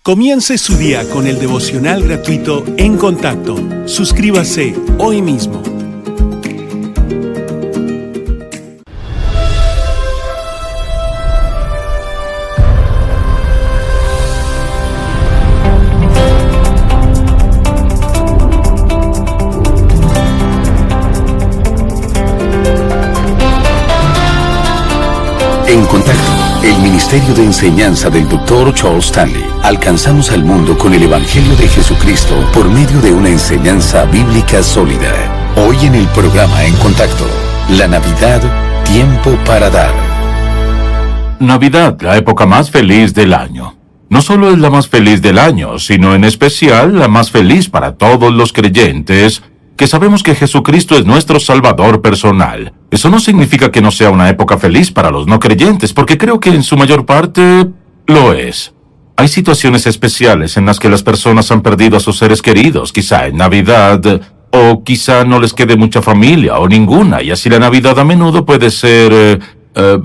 Comience su día con el devocional gratuito En Contacto. Suscríbase hoy mismo. En Contacto, el Ministerio de Enseñanza del Dr. Charles Stanley. Alcanzamos al mundo con el Evangelio de Jesucristo por medio de una enseñanza bíblica sólida. Hoy en el programa En Contacto, la Navidad, tiempo para dar. Navidad, la época más feliz del año. No solo es la más feliz del año, sino en especial la más feliz para todos los creyentes que sabemos que Jesucristo es nuestro Salvador personal. Eso no significa que no sea una época feliz para los no creyentes, porque creo que en su mayor parte lo es. Hay situaciones especiales en las que las personas han perdido a sus seres queridos, quizá en Navidad, o quizá no les quede mucha familia o ninguna, y así la Navidad a menudo puede ser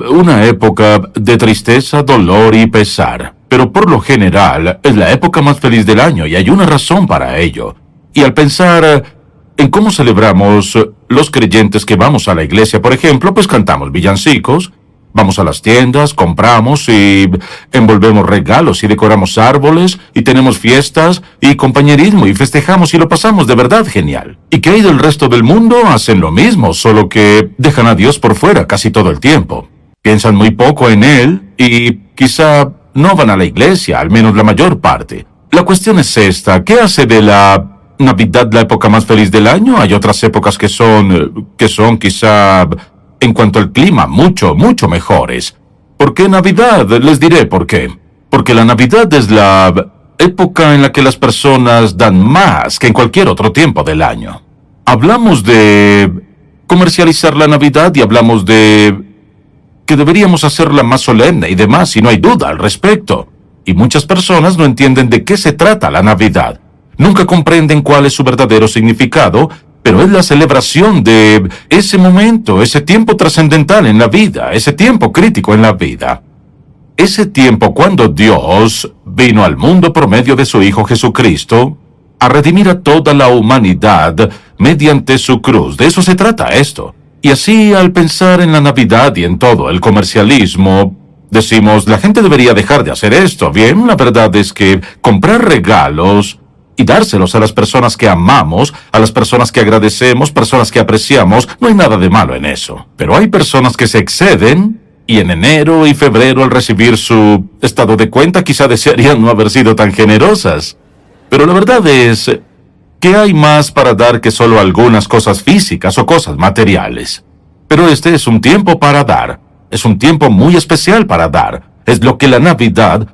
una época de tristeza, dolor y pesar. Pero por lo general es la época más feliz del año y hay una razón para ello. Y al pensar en cómo celebramos los creyentes que vamos a la iglesia, por ejemplo, pues cantamos villancicos, vamos a las tiendas, compramos y envolvemos regalos y decoramos árboles y tenemos fiestas y compañerismo y festejamos y lo pasamos de verdad genial. ¿Y qué hay del resto del mundo? Hacen lo mismo, solo que dejan a Dios por fuera casi todo el tiempo. Piensan muy poco en Él y quizá no van a la iglesia, al menos la mayor parte. La cuestión es esta: ¿qué hace de la Navidad la época más feliz del año? Hay otras épocas que son quizá, en cuanto al clima, mucho mejores. ¿Por qué Navidad? Les diré por qué. Porque la Navidad es la época en la que las personas dan más que en cualquier otro tiempo del año. Hablamos de comercializar la Navidad y hablamos de que deberíamos hacerla más solemne y demás, y no hay duda al respecto. Y muchas personas no entienden de qué se trata la Navidad. Nunca comprenden cuál es su verdadero significado, pero es la celebración de ese momento, ese tiempo trascendental en la vida, ese tiempo crítico en la vida. Ese tiempo cuando Dios vino al mundo por medio de su Hijo Jesucristo a redimir a toda la humanidad mediante su cruz. De eso se trata esto. Y así, al pensar en la Navidad y en todo el comercialismo, decimos, la gente debería dejar de hacer esto. Bien, la verdad es que comprar regalos y dárselos a las personas que amamos, a las personas que agradecemos, personas que apreciamos, no hay nada de malo en eso. Pero hay personas que se exceden y en enero y febrero, al recibir su estado de cuenta, quizá desearían no haber sido tan generosas. Pero la verdad es que hay más para dar que solo algunas cosas físicas o cosas materiales. Pero este es un tiempo para dar. Es un tiempo muy especial para dar. Es lo que la Navidad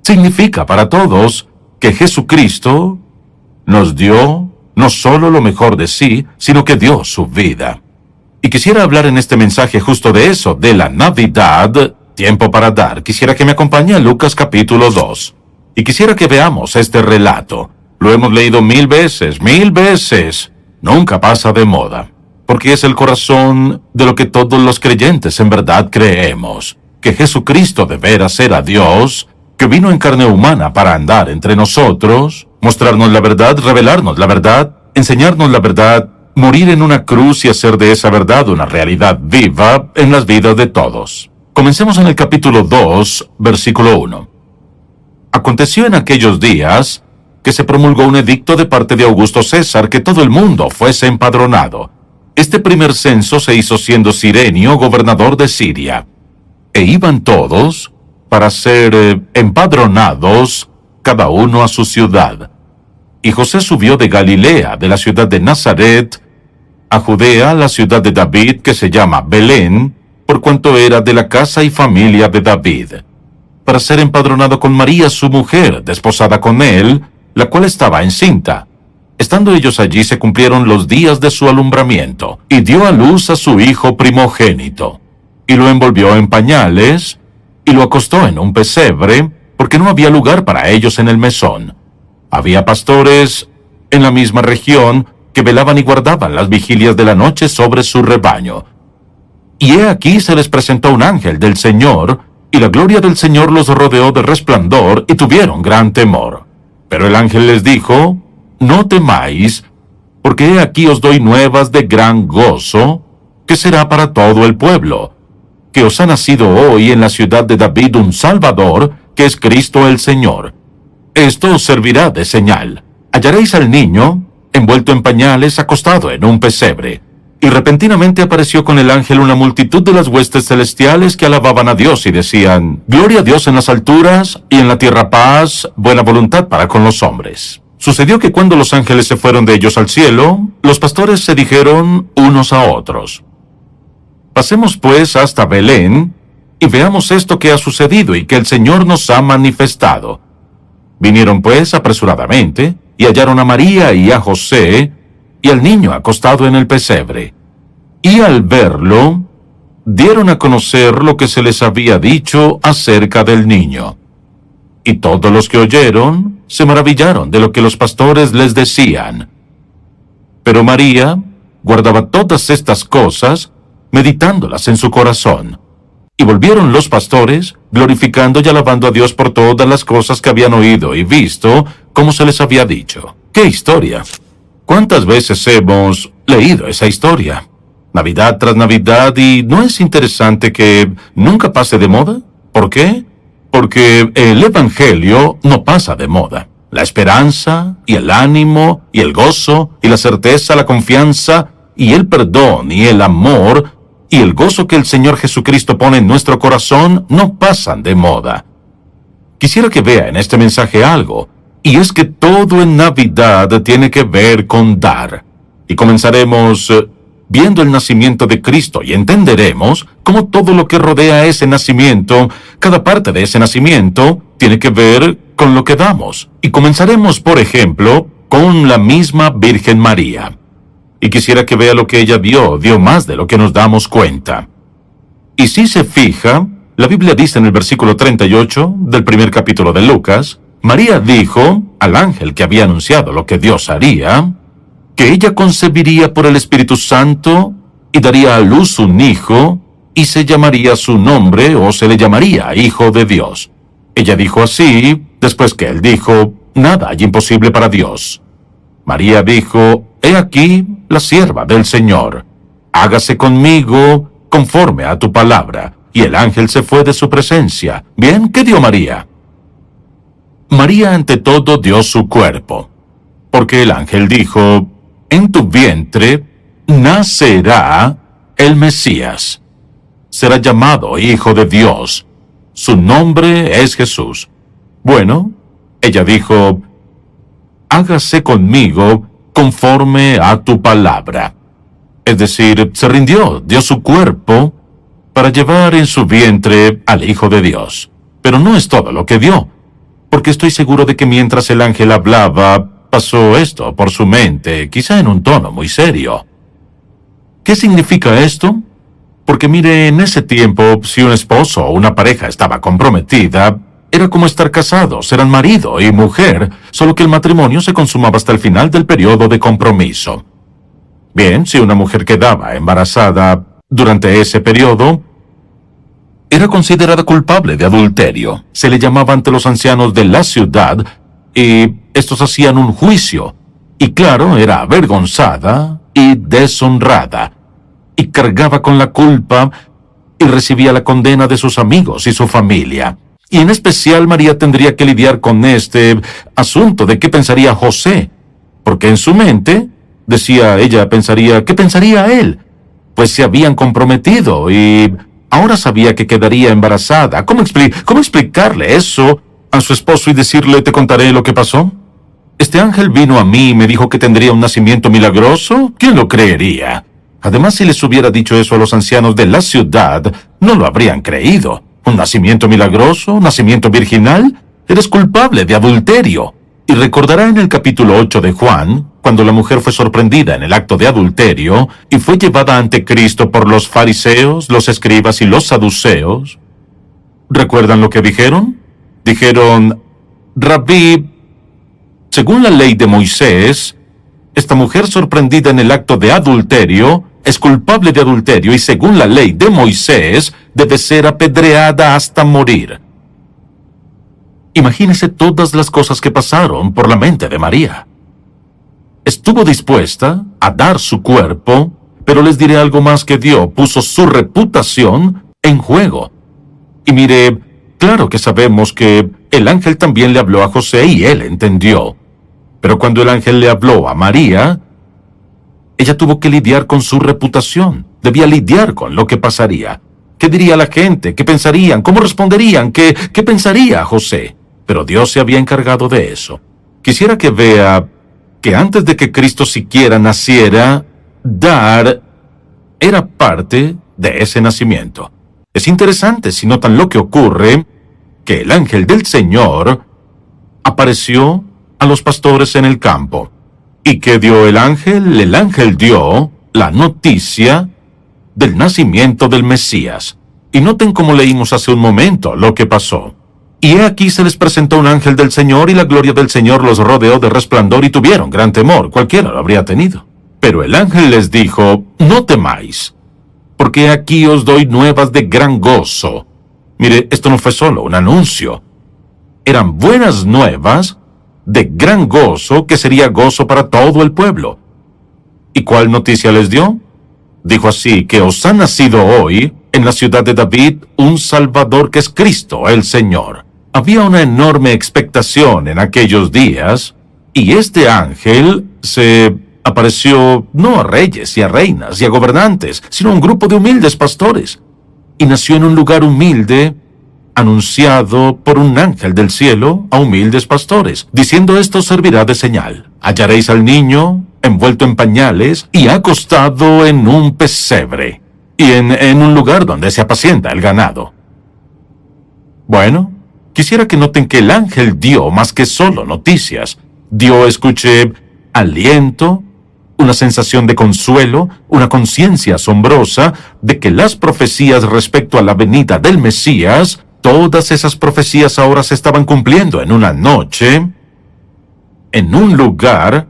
significa para todos, que Jesucristo nos dio no solo lo mejor de sí, sino que dio su vida. Y quisiera hablar en este mensaje justo de eso, de la Navidad, tiempo para dar. Quisiera que me acompañe a Lucas capítulo 2. Y quisiera que veamos este relato. Lo hemos leído mil veces. Nunca pasa de moda. Porque es el corazón de lo que todos los creyentes en verdad creemos. Que Jesucristo de veras era Dios, que vino en carne humana para andar entre nosotros, mostrarnos la verdad, revelarnos la verdad, enseñarnos la verdad, morir en una cruz y hacer de esa verdad una realidad viva en las vidas de todos. Comencemos en el capítulo 2, versículo 1. Aconteció en aquellos días que se promulgó un edicto de parte de Augusto César que todo el mundo fuese empadronado. Este primer censo se hizo siendo Cirenio gobernador de Siria. E iban todos para ser empadronados, cada uno a su ciudad. Y José subió de Galilea, de la ciudad de Nazaret, a Judea, la ciudad de David, que se llama Belén, por cuanto era de la casa y familia de David, para ser empadronado con María su mujer, desposada con él, la cual estaba encinta. Estando ellos allí se cumplieron los días de su alumbramiento, y dio a luz a su hijo primogénito, y lo envolvió en pañales, y lo acostó en un pesebre, porque no había lugar para ellos en el mesón. Había pastores en la misma región que velaban y guardaban las vigilias de la noche sobre su rebaño. Y he aquí se les presentó un ángel del Señor, y la gloria del Señor los rodeó de resplandor, y tuvieron gran temor. Pero el ángel les dijo: no temáis, porque he aquí os doy nuevas de gran gozo, que será para todo el pueblo, que os ha nacido hoy en la ciudad de David un Salvador, que es Cristo el Señor. Esto os servirá de señal. Hallaréis al niño, envuelto en pañales, acostado en un pesebre. Y repentinamente apareció con el ángel una multitud de las huestes celestiales que alababan a Dios y decían: Gloria a Dios en las alturas, y en la tierra paz, buena voluntad para con los hombres. Sucedió que cuando los ángeles se fueron de ellos al cielo, los pastores se dijeron unos a otros: Pasemos pues hasta Belén, y veamos esto que ha sucedido y que el Señor nos ha manifestado. Vinieron pues apresuradamente, y hallaron a María y a José, y al niño acostado en el pesebre. Y al verlo, dieron a conocer lo que se les había dicho acerca del niño. Y todos los que oyeron se maravillaron de lo que los pastores les decían. Pero María guardaba todas estas cosas, meditándolas en su corazón. Y volvieron los pastores, glorificando y alabando a Dios por todas las cosas que habían oído y visto, como se les había dicho. ¡Qué historia! ¿Cuántas veces hemos leído esa historia? Navidad tras Navidad, y ¿no es interesante que nunca pase de moda? ¿Por qué? Porque el Evangelio no pasa de moda. La esperanza, y el ánimo, y el gozo, y la certeza, la confianza, y el perdón, y el amor, y el gozo que el Señor Jesucristo pone en nuestro corazón no pasan de moda. Quisiera que vea en este mensaje algo, y es que todo en Navidad tiene que ver con dar. Y comenzaremos viendo el nacimiento de Cristo y entenderemos cómo todo lo que rodea ese nacimiento, cada parte de ese nacimiento, tiene que ver con lo que damos. Y comenzaremos, por ejemplo, con la misma Virgen María. Y quisiera que vea lo que ella dio más de lo que nos damos cuenta. Y si se fija, la Biblia dice en el versículo 38 del primer capítulo de Lucas: María dijo al ángel que había anunciado lo que Dios haría, que ella concebiría por el Espíritu Santo y daría a luz un hijo, y se llamaría su nombre, o se le llamaría Hijo de Dios. Ella dijo así, después que él dijo: nada hay imposible para Dios. María dijo: he aquí la sierva del Señor, hágase conmigo conforme a tu palabra. Y el ángel se fue de su presencia. Bien, ¿qué dio María? María ante todo dio su cuerpo, porque el ángel dijo: en tu vientre nacerá el Mesías. Será llamado Hijo de Dios. Su nombre es Jesús. Bueno, ella dijo: hágase conmigo conforme a tu palabra. Es decir, se rindió, dio su cuerpo para llevar en su vientre al Hijo de Dios. Pero no es todo lo que dio, porque estoy seguro de que mientras el ángel hablaba, pasó esto por su mente, quizá en un tono muy serio. ¿Qué significa esto? Porque mire, en ese tiempo, si un esposo o una pareja estaba comprometida, era como estar casados, eran marido y mujer, solo que el matrimonio se consumaba hasta el final del periodo de compromiso. Bien, si una mujer quedaba embarazada durante ese periodo, era considerada culpable de adulterio. Se le llamaba ante los ancianos de la ciudad, y estos hacían un juicio, y claro, era avergonzada y deshonrada, y cargaba con la culpa, y recibía la condena de sus amigos y su familia. Y en especial María tendría que lidiar con este asunto de qué pensaría José, porque en su mente, decía ella, ¿qué pensaría él? Pues se habían comprometido y ahora sabía que quedaría embarazada. ¿Cómo explicarle eso a su esposo y decirle: te contaré lo que pasó? Este ángel vino a mí y me dijo que tendría un nacimiento milagroso. ¿Quién lo creería? Además, si les hubiera dicho eso a los ancianos de la ciudad, no lo habrían creído. ¿Un nacimiento milagroso? ¿Un nacimiento virginal? Eres culpable de adulterio. Y recordará en el capítulo 8 de Juan, cuando la mujer fue sorprendida en el acto de adulterio y fue llevada ante Cristo por los fariseos, los escribas y los saduceos. ¿Recuerdan lo que dijeron? Dijeron: Rabí, según la ley de Moisés, esta mujer sorprendida en el acto de adulterio es culpable de adulterio y según la ley de Moisés debe ser apedreada hasta morir. Imagínese todas las cosas que pasaron por la mente de María. Estuvo dispuesta a dar su cuerpo, pero les diré algo más que Dios puso su reputación en juego. Y mire, claro que sabemos que el ángel también le habló a José y él entendió. Pero cuando el ángel le habló a María, ella tuvo que lidiar con su reputación. Debía lidiar con lo que pasaría. ¿Qué diría la gente? ¿Qué pensarían? ¿Cómo responderían? ¿Qué pensaría José? Pero Dios se había encargado de eso. Quisiera que vea que antes de que Cristo siquiera naciera, dar era parte de ese nacimiento. Es interesante si notan lo que ocurre, que el ángel del Señor apareció a los pastores en el campo. ¿Y qué dio el ángel? El ángel dio la noticia del nacimiento del Mesías. Y noten cómo leímos hace un momento lo que pasó. Y he aquí se les presentó un ángel del Señor, y la gloria del Señor los rodeó de resplandor, y tuvieron gran temor. Cualquiera lo habría tenido. Pero el ángel les dijo: no temáis, porque aquí os doy nuevas de gran gozo. Mire, esto no fue solo un anuncio. Eran buenas nuevas de gran gozo, que sería gozo para todo el pueblo. ¿Y cuál noticia les dio? Dijo así, que os ha nacido hoy en la ciudad de David un Salvador, que es Cristo el Señor. Había una enorme expectación en aquellos días, y este ángel se apareció no a reyes y a reinas y a gobernantes, sino a un grupo de humildes pastores. Y nació en un lugar humilde, anunciado por un ángel del cielo a humildes pastores, diciendo: esto servirá de señal. Hallaréis al niño envuelto en pañales y acostado en un pesebre, y en un lugar donde se apacienta el ganado. Bueno, quisiera que noten que el ángel dio más que solo noticias. Dio, escuché, aliento, una sensación de consuelo, una conciencia asombrosa de que las profecías respecto a la venida del Mesías, todas esas profecías ahora se estaban cumpliendo en una noche, en un lugar,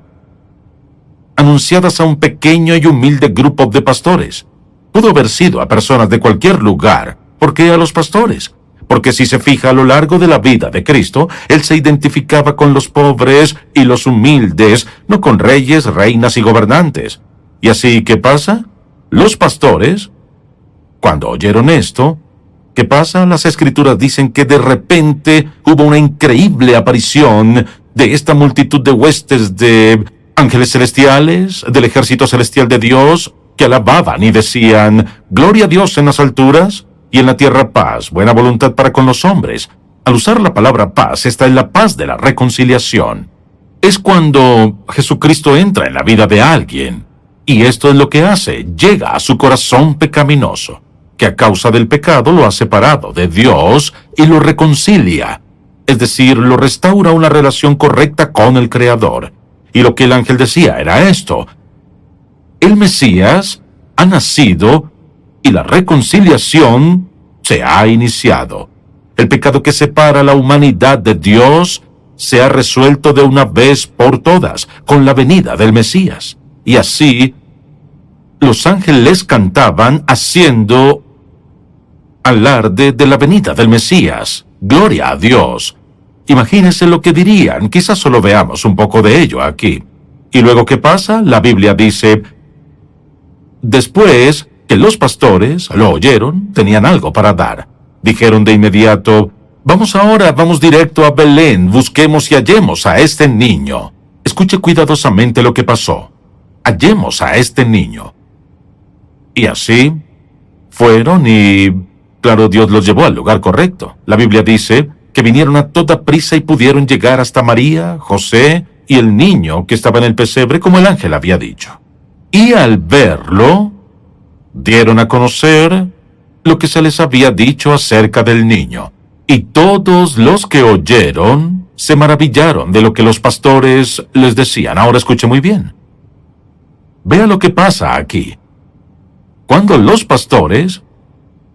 anunciadas a un pequeño y humilde grupo de pastores. Pudo haber sido a personas de cualquier lugar. ¿Por qué a los pastores? Porque si se fija a lo largo de la vida de Cristo, Él se identificaba con los pobres y los humildes, no con reyes, reinas y gobernantes. Y así, ¿qué pasa? Los pastores, cuando oyeron esto, ¿qué pasa? Las Escrituras dicen que de repente hubo una increíble aparición de esta multitud de huestes de ángeles celestiales, del ejército celestial de Dios, que alababan y decían: gloria a Dios en las alturas, y en la tierra paz, buena voluntad para con los hombres. Al usar la palabra paz, está en la paz de la reconciliación. Es cuando Jesucristo entra en la vida de alguien, y esto es lo que hace: llega a su corazón pecaminoso, que a causa del pecado lo ha separado de Dios y lo reconcilia, es decir, lo restaura a una relación correcta con el Creador. Y lo que el ángel decía era esto: el Mesías ha nacido y la reconciliación se ha iniciado. El pecado que separa a la humanidad de Dios se ha resuelto de una vez por todas con la venida del Mesías. Y así, los ángeles cantaban haciendo alarde de la venida del Mesías. Gloria a Dios. Imagínense lo que dirían. Quizás solo veamos un poco de ello aquí. ¿Y luego qué pasa? La Biblia dice: después que los pastores lo oyeron, tenían algo para dar. Dijeron de inmediato: vamos directo a Belén, busquemos y hallemos a este niño. Escuche cuidadosamente lo que pasó. Hallemos a este niño. Y así fueron y, claro, Dios los llevó al lugar correcto. La Biblia dice que vinieron a toda prisa y pudieron llegar hasta María, José y el niño que estaba en el pesebre, como el ángel había dicho. Y al verlo, dieron a conocer lo que se les había dicho acerca del niño. Y todos los que oyeron se maravillaron de lo que los pastores les decían. Ahora escuche muy bien. Vea lo que pasa aquí. Cuando los pastores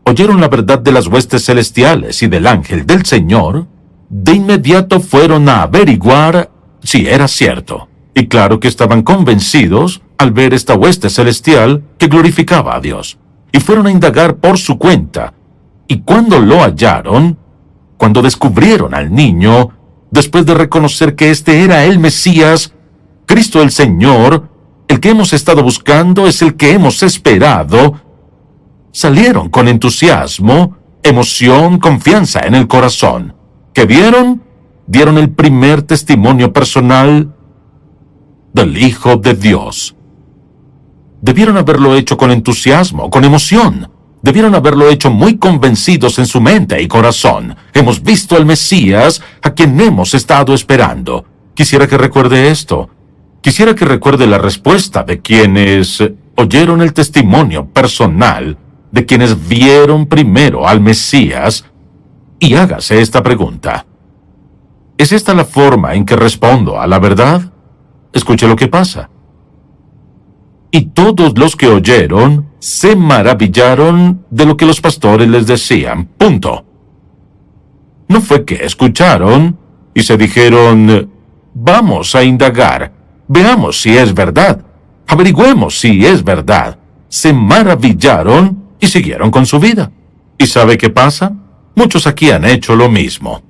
oyeron la verdad de las huestes celestiales y del ángel del Señor, de inmediato fueron a averiguar si era cierto. Y claro que estaban convencidos al ver esta hueste celestial que glorificaba a Dios, y fueron a indagar por su cuenta. Y cuando lo hallaron, cuando descubrieron al niño, después de reconocer que este era el Mesías, Cristo el Señor, el que hemos estado buscando, es el que hemos esperado, salieron con entusiasmo, emoción, confianza en el corazón. ¿Qué vieron? Dieron el primer testimonio personal del Hijo de Dios. Debieron haberlo hecho con entusiasmo, con emoción. Debieron haberlo hecho muy convencidos en su mente y corazón. Hemos visto al Mesías a quien hemos estado esperando. Quisiera que recuerde esto. Quisiera que recuerde la respuesta de quienes oyeron el testimonio personal, de quienes vieron primero al Mesías, y hágase esta pregunta. ¿Es esta la forma en que respondo a la verdad? Escuche lo que pasa. Y todos los que oyeron se maravillaron de lo que los pastores les decían. Punto. No fue que escucharon y se dijeron, vamos a indagar, veamos si es verdad, averigüemos si es verdad. Se maravillaron y siguieron con su vida. ¿Y sabe qué pasa? Muchos aquí han hecho lo mismo.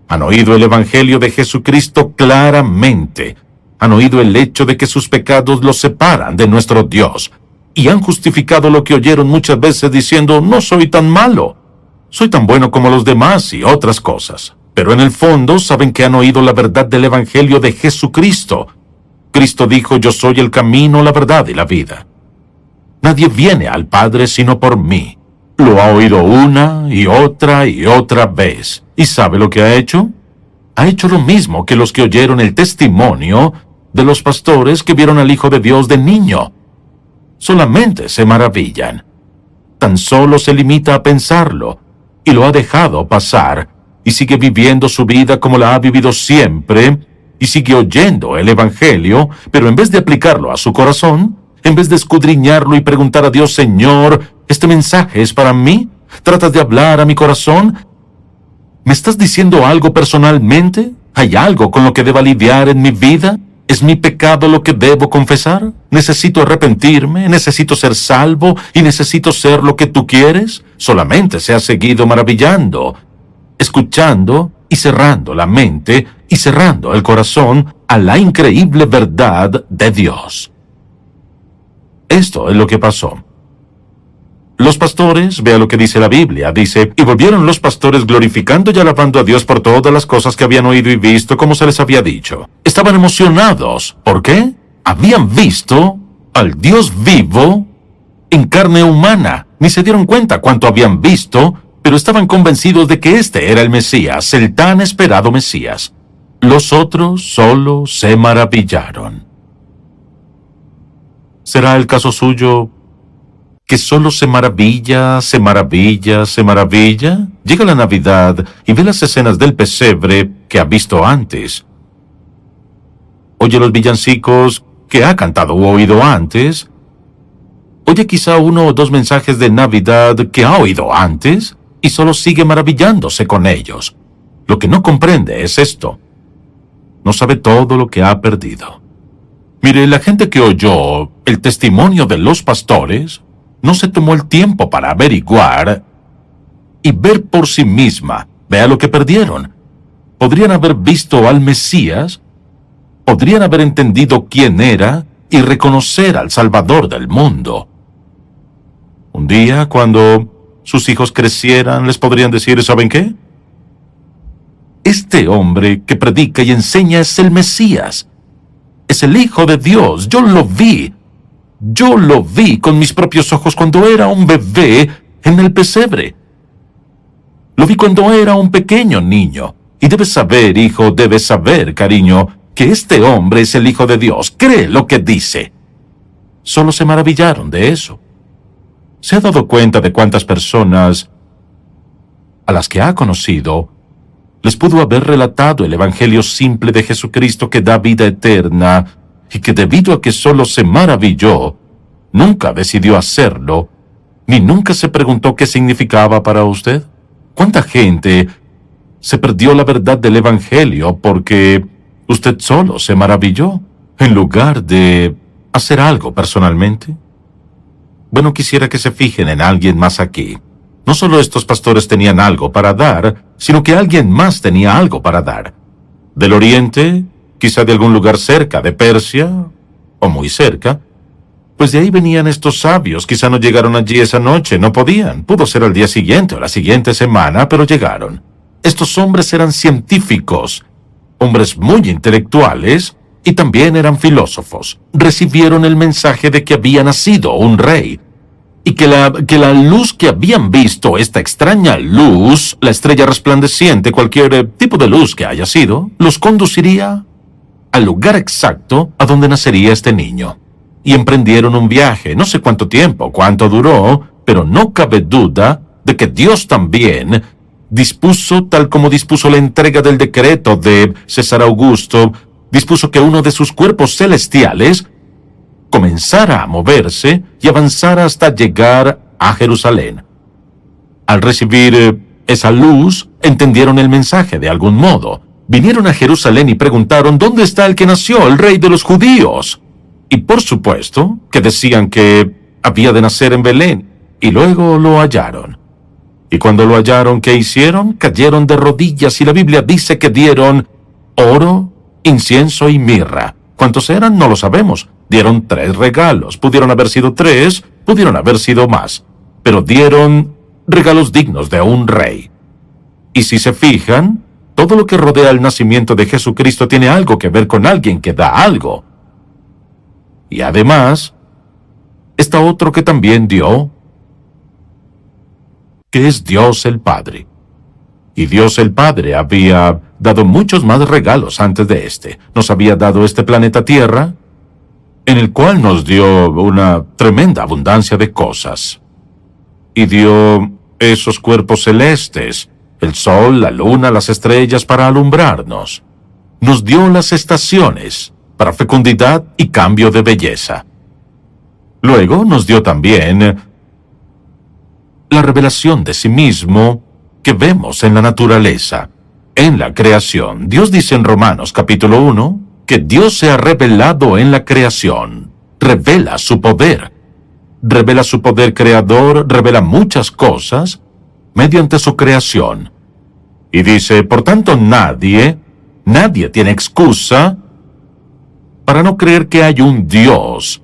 Han oído el Evangelio de Jesucristo claramente. Han oído el hecho de que sus pecados los separan de nuestro Dios. Y han justificado lo que oyeron muchas veces diciendo, no soy tan malo. Soy tan bueno como los demás y otras cosas. Pero en el fondo saben que han oído la verdad del Evangelio de Jesucristo. Cristo dijo, yo soy el camino, la verdad y la vida. Nadie viene al Padre sino por mí. Lo ha oído una y otra vez. ¿Y sabe lo que ha hecho? Ha hecho lo mismo que los que oyeron el testimonio de los pastores que vieron al Hijo de Dios de niño. Solamente se maravillan. Tan solo se limita a pensarlo, y lo ha dejado pasar, y sigue viviendo su vida como la ha vivido siempre, y sigue oyendo el Evangelio, pero en vez de aplicarlo a su corazón, en vez de escudriñarlo y preguntar a Dios, Señor, ¿este mensaje es para mí? ¿Tratas de hablar a mi corazón? ¿Me estás diciendo algo personalmente? ¿Hay algo con lo que deba lidiar en mi vida? ¿Es mi pecado lo que debo confesar? ¿Necesito arrepentirme? ¿Necesito ser salvo? ¿Y necesito ser lo que tú quieres? Solamente se ha seguido maravillando, escuchando y cerrando la mente y cerrando el corazón a la increíble verdad de Dios. Esto es lo que pasó. Los pastores, vea lo que dice la Biblia, dice, y volvieron los pastores glorificando y alabando a Dios por todas las cosas que habían oído y visto, como se les había dicho. Estaban emocionados. ¿Por qué? Habían visto al Dios vivo en carne humana. Ni se dieron cuenta cuánto habían visto, pero estaban convencidos de que este era el Mesías, el tan esperado Mesías. Los otros solo se maravillaron. ¿Será el caso suyo que solo se maravilla? Llega la Navidad y ve las escenas del pesebre que ha visto antes. Oye los villancicos que ha cantado o oído antes. Oye quizá uno o dos mensajes de Navidad que ha oído antes y solo sigue maravillándose con ellos. Lo que no comprende es esto. No sabe todo lo que ha perdido. Mire, la gente que oyó el testimonio de los pastores no se tomó el tiempo para averiguar y ver por sí misma. Vea lo que perdieron. Podrían haber visto al Mesías, podrían haber entendido quién era y reconocer al Salvador del mundo. Un día, cuando sus hijos crecieran, les podrían decir, ¿saben qué? Este hombre que predica y enseña es el Mesías. Es el Hijo de Dios. Yo lo vi. Yo lo vi con mis propios ojos cuando era un bebé en el pesebre. Lo vi cuando era un pequeño niño. Y debes saber, hijo, debes saber, cariño, que este hombre es el Hijo de Dios. Cree lo que dice. Solo se maravillaron de eso. ¿Se ha dado cuenta de cuántas personas a las que ha conocido les pudo haber relatado el Evangelio simple de Jesucristo que da vida eterna y que debido a que solo se maravilló, nunca decidió hacerlo, ni nunca se preguntó qué significaba para usted? ¿Cuánta gente se perdió la verdad del Evangelio porque usted solo se maravilló, en lugar de hacer algo personalmente? Bueno, quisiera que se fijen en alguien más aquí. No solo estos pastores tenían algo para dar, sino que alguien más tenía algo para dar. Del oriente, quizá de algún lugar cerca de Persia, o muy cerca, pues de ahí venían estos sabios. Quizá no llegaron allí esa noche, no podían. Pudo ser al día siguiente o la siguiente semana, pero llegaron. Estos hombres eran científicos, hombres muy intelectuales, y también eran filósofos. Recibieron el mensaje de que había nacido un rey, y que la luz que habían visto, esta extraña luz, la estrella resplandeciente, cualquier tipo de luz que haya sido, los conduciría al lugar exacto a donde nacería este niño. Y emprendieron un viaje, no sé cuánto tiempo, cuánto duró, pero no cabe duda de que Dios también dispuso, tal como dispuso la entrega del decreto de César Augusto, dispuso que uno de sus cuerpos celestiales comenzara a moverse y avanzara hasta llegar a Jerusalén. Al recibir esa luz, entendieron el mensaje de algún modo. Vinieron a Jerusalén y preguntaron: ¿dónde está el que nació, el rey de los judíos? Y por supuesto que decían que había de nacer en Belén, y luego lo hallaron. Y cuando lo hallaron, ¿qué hicieron? Cayeron de rodillas, y la Biblia dice que dieron oro, incienso y mirra. ¿Cuántos eran? No lo sabemos. Dieron 3 regalos. Pudieron haber sido 3, pudieron haber sido más. Pero dieron regalos dignos de un rey. Y si se fijan, todo lo que rodea el nacimiento de Jesucristo tiene algo que ver con alguien que da algo. Y además, está otro que también dio, que es Dios el Padre. Y Dios el Padre había dado muchos más regalos antes de este. Nos había dado este planeta Tierra, en el cual nos dio una tremenda abundancia de cosas. Y dio esos cuerpos celestes, el sol, la luna, las estrellas, para alumbrarnos. Nos dio las estaciones para fecundidad y cambio de belleza. Luego nos dio también la revelación de sí mismo que vemos en la naturaleza, en la creación. Dios dice en Romanos capítulo 1 que Dios se ha revelado en la creación. Revela su poder creador, revela muchas cosas mediante su creación. Y dice, por tanto, nadie tiene excusa para no creer que hay un Dios,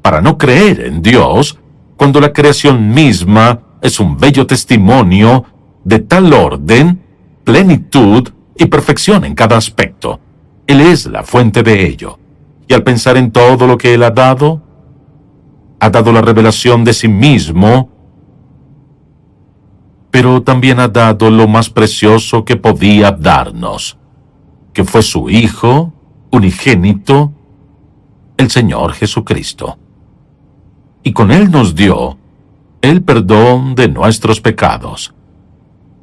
para no creer en Dios, cuando la creación misma es un bello testimonio de tal orden, plenitud y perfección en cada aspecto. Él es la fuente de ello. Y al pensar en todo lo que Él ha dado la revelación de sí mismo, pero también ha dado lo más precioso que podía darnos, que fue su Hijo unigénito, el Señor Jesucristo. Y con Él nos dio el perdón de nuestros pecados.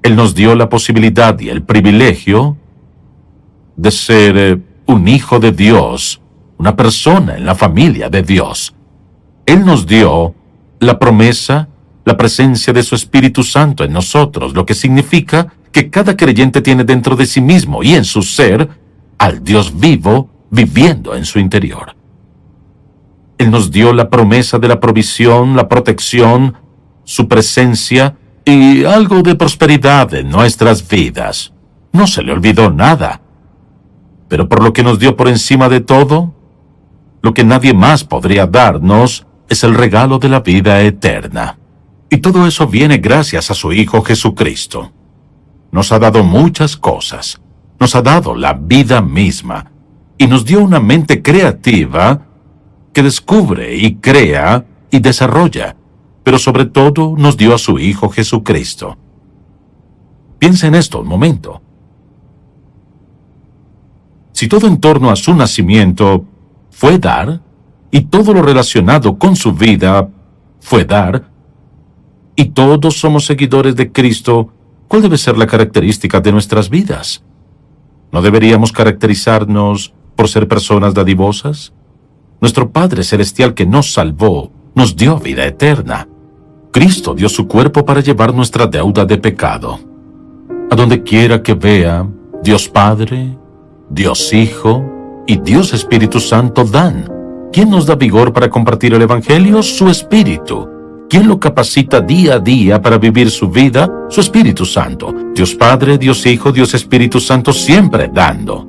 Él nos dio la posibilidad y el privilegio de ser un hijo de Dios, una persona en la familia de Dios. Él nos dio la promesa, la presencia de su Espíritu Santo en nosotros, lo que significa que cada creyente tiene dentro de sí mismo y en su ser al Dios vivo viviendo en su interior. Él nos dio la promesa de la provisión, la protección, su presencia y algo de prosperidad en nuestras vidas. No se le olvidó nada. Pero por lo que nos dio por encima de todo, lo que nadie más podría darnos es el regalo de la vida eterna. Y todo eso viene gracias a su Hijo Jesucristo. Nos ha dado muchas cosas. Nos ha dado la vida misma. Y nos dio una mente creativa que descubre y crea y desarrolla. Pero sobre todo nos dio a su Hijo Jesucristo. Piensa en esto un momento. Si todo en torno a su nacimiento fue dar, y todo lo relacionado con su vida fue dar, y todos somos seguidores de Cristo, ¿cuál debe ser la característica de nuestras vidas? ¿No deberíamos caracterizarnos por ser personas dadivosas? Nuestro Padre Celestial que nos salvó, nos dio vida eterna. Cristo dio su cuerpo para llevar nuestra deuda de pecado. A donde quiera que vea, Dios Padre, Dios Hijo y Dios Espíritu Santo dan. ¿Quién nos da vigor para compartir el Evangelio? Su Espíritu. ¿Quién lo capacita día a día para vivir su vida? Su Espíritu Santo. Dios Padre, Dios Hijo, Dios Espíritu Santo, siempre dando.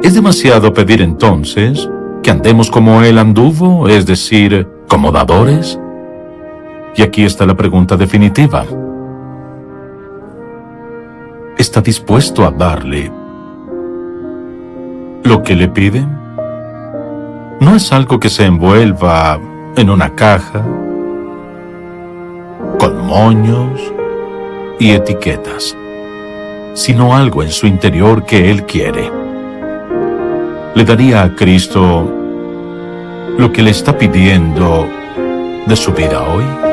¿Es demasiado pedir entonces que andemos como Él anduvo, es decir, como dadores? Y aquí está la pregunta definitiva. ¿Está dispuesto a darle lo que le piden? No es algo que se envuelva en una caja, con moños y etiquetas, sino algo en su interior que Él quiere. ¿Le daría a Cristo lo que le está pidiendo de su vida hoy?